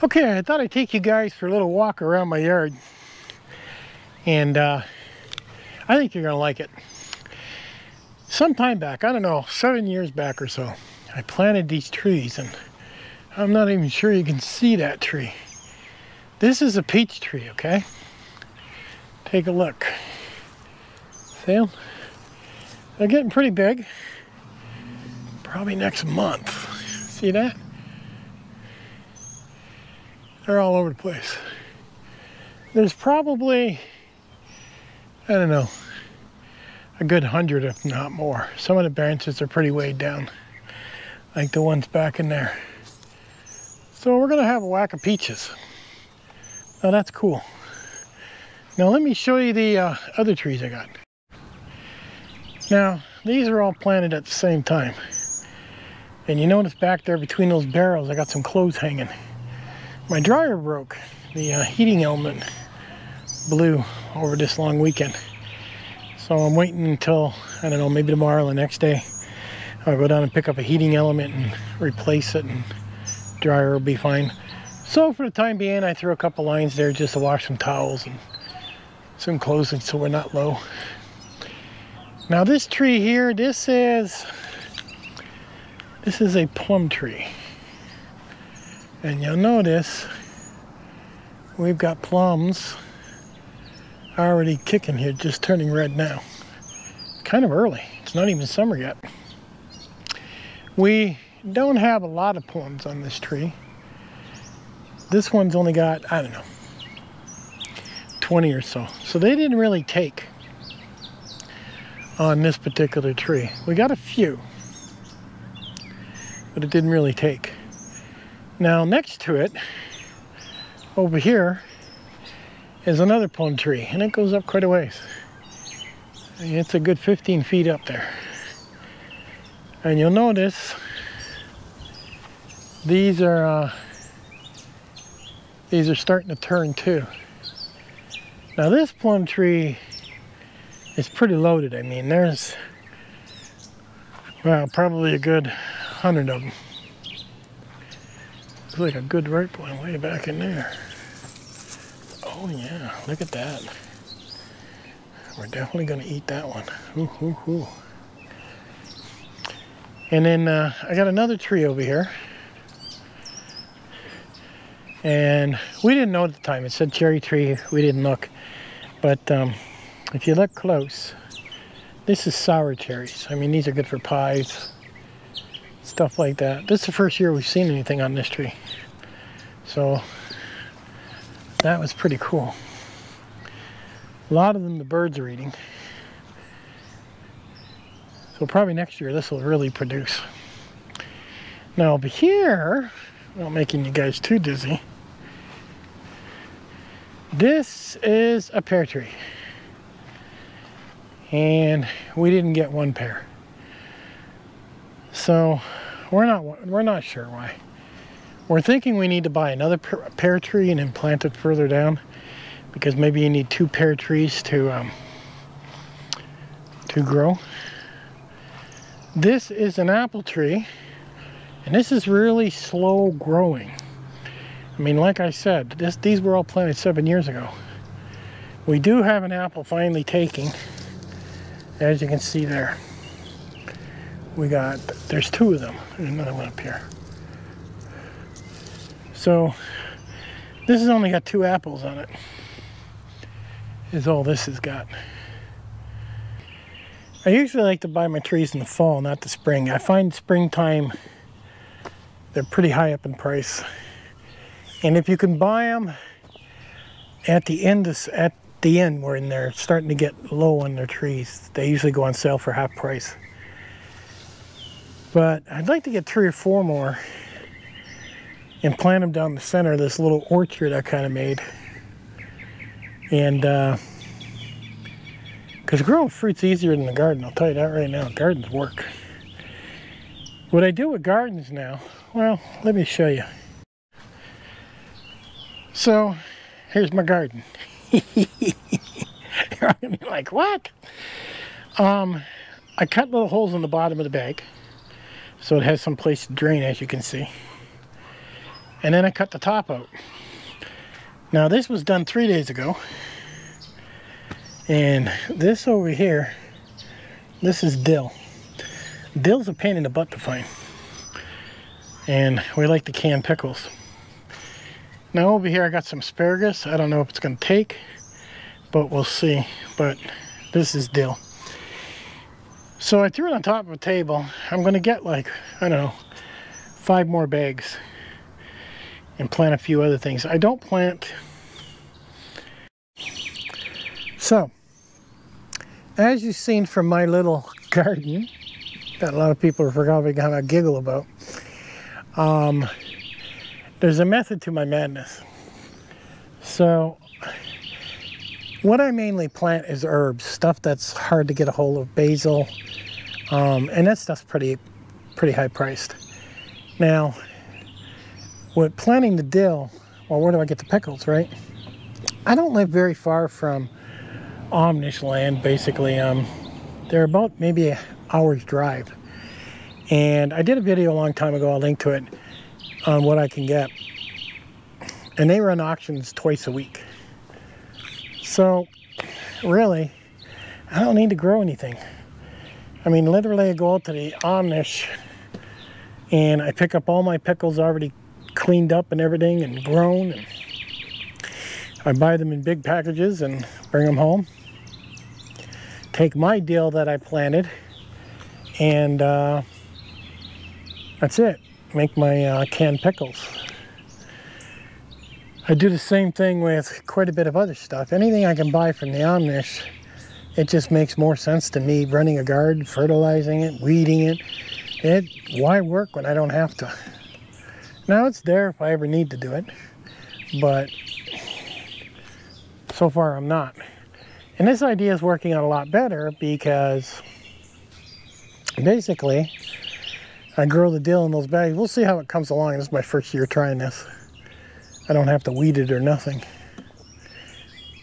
Okay, I thought I'd take you guys for a little walk around my yard. And I think you're gonna like it. Some time back, I don't know, 7 years back or so, I planted these trees, and I'm not even sure you can see that tree. This is a peach tree, okay? Take a look. See them? They're getting pretty big. Probably next month. See that? They're all over the place. There's probably, I don't know, a good 100 if not more. Some of the branches are pretty weighed down, like the ones back in there. So we're gonna have a whack of peaches. Now that's cool. Now let me show you the other trees I got. Now these are all planted at the same time. And you notice back there between those barrels I got some clothes hanging. My dryer broke. The heating element blew over this long weekend. So I'm waiting until, I don't know, maybe tomorrow or the next day. I'll go down and pick up a heating element and replace it, and dryer will be fine. So for the time being, I threw a couple lines there just to wash some towels and some clothes so we're not low. Now this tree here, this is a plum tree. And you'll notice we've got plums already kicking here, just turning red now. Kind of early. It's not even summer yet. We don't have a lot of plums on this tree. This one's only got, I don't know, 20 or so. So they didn't really take on this particular tree. We got a few, but it didn't really take. Now next to it, over here, is another plum tree, and it goes up quite a ways. It's a good 15 feet up there. And you'll notice these are starting to turn too. Now this plum tree is pretty loaded. I mean, there's, well, probably a good 100 of them. Looks like a good ripe one way back in there. Oh yeah, look at that. We're definitely gonna eat that one. Ooh, ooh, ooh. And then I got another tree over here. And we didn't know at the time, it said cherry tree, we didn't look. But if you look close, this is sour cherries. I mean, these are good for pies, stuff like that. This is the first year we've seen anything on this tree. So that was pretty cool. A lot of them the birds are eating. So probably next year this will really produce. Now over here, without making you guys too dizzy, this is a pear tree. And we didn't get one pear. So we're not sure why. We're thinking we need to buy another pear tree and then plant it further down, because maybe you need 2 pear trees to grow. This is an apple tree, and this is really slow growing. I mean, like I said, these were all planted 7 years ago. We do have an apple finally taking, as you can see there. There's 2 of them. There's another one up here. So this has only got 2 apples on it, is all this has got. I usually like to buy my trees in the fall, not the spring. I find springtime, they're pretty high up in price. And if you can buy them at the end when they're starting to get low on their trees, they usually go on sale for half price. But I'd like to get 3 or 4 more and plant them down the center of this little orchard I kind of made. And because growing fruit's easier than the garden, I'll tell you that right now. Gardens work. What I do with gardens now, well, let me show you. So here's my garden. You're gonna be like, what? I cut little holes in the bottom of the bag so it has some place to drain, as you can see. and then I cut the top out. Now this was done 3 days ago, and this over here, this is dill. Dill's a pain in the butt to find, and we like to can pickles. Now over here I got some asparagus. I don't know if it's going to take, but we'll see. But this is dill. So I threw it on top of a table. I'm going to get like, I don't know, 5 more bags and plant a few other things. I don't plant. So, as you've seen from my little garden, that a lot of people are probably gonna giggle about, there's a method to my madness. So, what I mainly plant is herbs, stuff that's hard to get a hold of, basil, and that stuff's pretty high priced. Now, with planting the dill, well, where do I get the pickles, right? I don't live very far from Amish land, basically. They're about maybe an hour's drive. And I did a video a long time ago, I'll link to it, on what I can get. And they run auctions twice a week. So, really, I don't need to grow anything. I mean, literally I go out to the Amish and I pick up all my pickles already cleaned up and everything and grown. And I buy them in big packages and bring them home. Take my dill that I planted, and that's it. Make my canned pickles. I do the same thing with quite a bit of other stuff. Anything I can buy from the Amish, it just makes more sense to me. Running a garden, fertilizing it, weeding it. Why work when I don't have to? Now it's there if I ever need to do it, but so far I'm not. And this idea is working out a lot better because basically I grow the dill in those bags. We'll see how it comes along. This is my first year trying this. I don't have to weed it or nothing.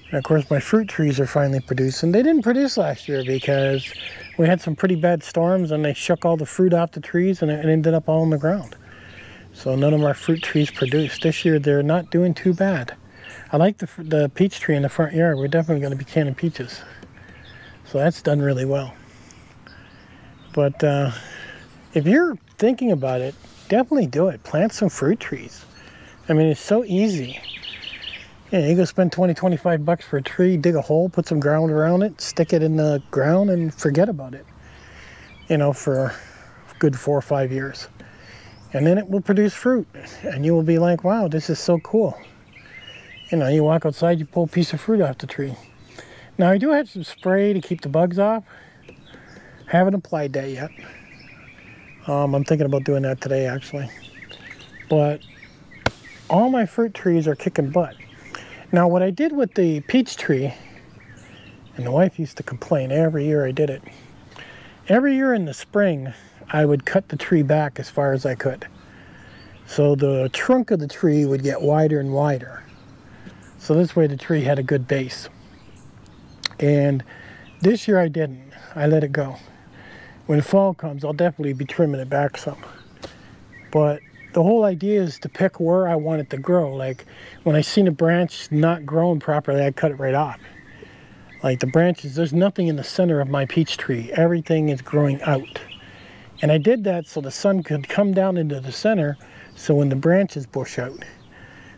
And of course my fruit trees are finally producing. They didn't produce last year because we had some pretty bad storms and they shook all the fruit off the trees and it ended up all on the ground. So none of our fruit trees produced. This year they're not doing too bad. I like the peach tree in the front yard. We're definitely going to be canning peaches. So that's done really well. But if you're thinking about it, definitely do it. Plant some fruit trees. I mean, it's so easy. Yeah, you go spend 20, 25 bucks for a tree, dig a hole, put some ground around it, stick it in the ground and forget about it. You know, for a good 4 or 5 years. And then it will produce fruit. And you will be like, wow, this is so cool. You know, you walk outside, you pull a piece of fruit off the tree. Now, I do have some spray to keep the bugs off. Haven't applied that yet. I'm thinking about doing that today, actually. But all my fruit trees are kicking butt. Now, what I did with the peach tree, and the wife used to complain every year I did it. Every year in the spring, I would cut the tree back as far as I could. So the trunk of the tree would get wider and wider. So this way the tree had a good base. And this year I didn't. I let it go. When fall comes, I'll definitely be trimming it back some. But the whole idea is to pick where I want it to grow. Like when I seen a branch not growing properly, I cut it right off. Like the branches, there's nothing in the center of my peach tree. Everything is growing out. And I did that so the sun could come down into the center, so when the branches bush out.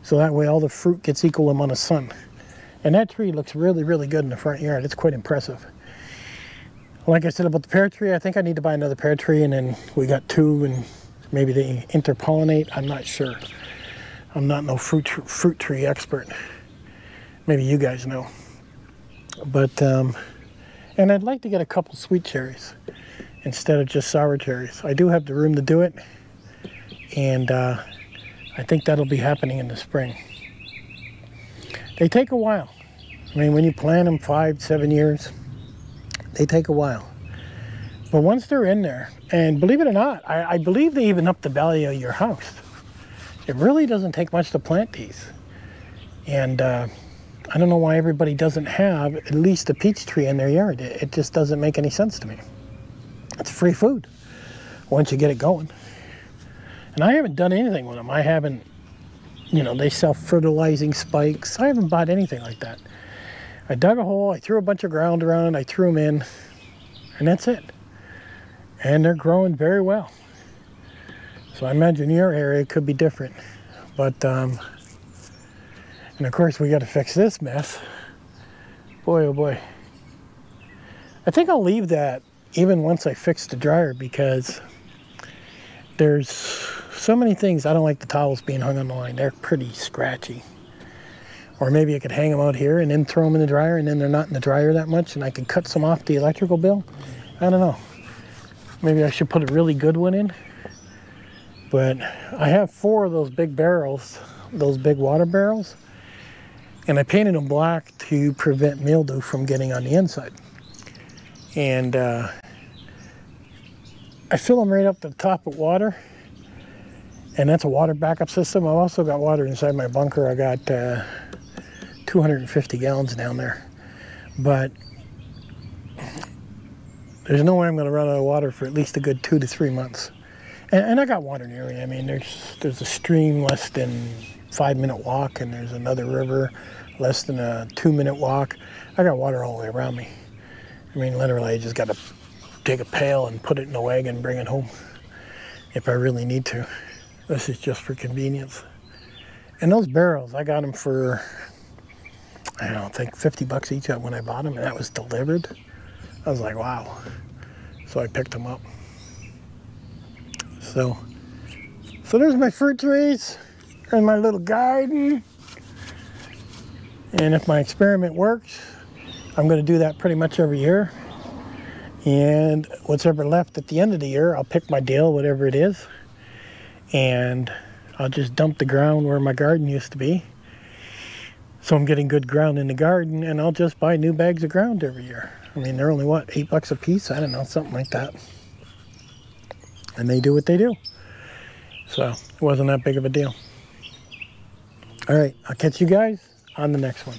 So that way all the fruit gets equal amount of sun. And that tree looks really, really good in the front yard. It's quite impressive. Like I said about the pear tree, I think I need to buy another pear tree, and then we got 2 and maybe they interpollinate. I'm not sure. I'm not no fruit tree expert. Maybe you guys know. But, and I'd like to get a couple sweet cherries instead of just sour cherries. I do have the room to do it, and I think that'll be happening in the spring. They take a while. I mean, when you plant them 5, 7 years, they take a while. But once they're in there, and believe it or not, I believe they even up the value of your house. It really doesn't take much to plant these. And I don't know why everybody doesn't have at least a peach tree in their yard. It just doesn't make any sense to me. It's free food once you get it going. And I haven't done anything with them. I haven't you know, they sell fertilizing spikes. I haven't bought anything like that. I dug a hole, I threw a bunch of ground around, I threw them in, and that's it. And they're growing very well. So I imagine your area could be different. But, and of course we got to fix this mess. Boy, oh boy. I think I'll leave that even once I fix the dryer, because there's so many things. I don't like the towels being hung on the line. They're pretty scratchy. Or maybe I could hang them out here and then throw them in the dryer, and then they're not in the dryer that much, and I could cut some off the electrical bill. I don't know. Maybe I should put a really good one in. But I have 4 of those big barrels, those big water barrels, and I painted them black to prevent mildew from getting on the inside. And I fill them right up to the top with water, and that's a water backup system. I've also got water inside my bunker. I got 250 gallons down there, but there's no way I'm going to run out of water for at least a good 2 to 3 months. And I got water near me. I mean, there's a stream less than 5-minute walk, and there's another river less than a 2-minute walk. I got water all the way around me. I mean, literally, I just got to take a pail and put it in a wagon and bring it home if I really need to. This is just for convenience. And those barrels, I got them for, I don't know, I think 50 bucks each when I bought them, and that was delivered. I was like, wow. So I picked them up. So there's my fruit trees and my little garden. And if my experiment works, I'm going to do that pretty much every year. And what's ever left at the end of the year, I'll pick my deal, whatever it is, and I'll just dump the ground where my garden used to be. So I'm getting good ground in the garden, and I'll just buy new bags of ground every year. I mean, they're only, what, 8 bucks a piece? I don't know, something like that. And they do what they do. So it wasn't that big of a deal. All right, I'll catch you guys on the next one.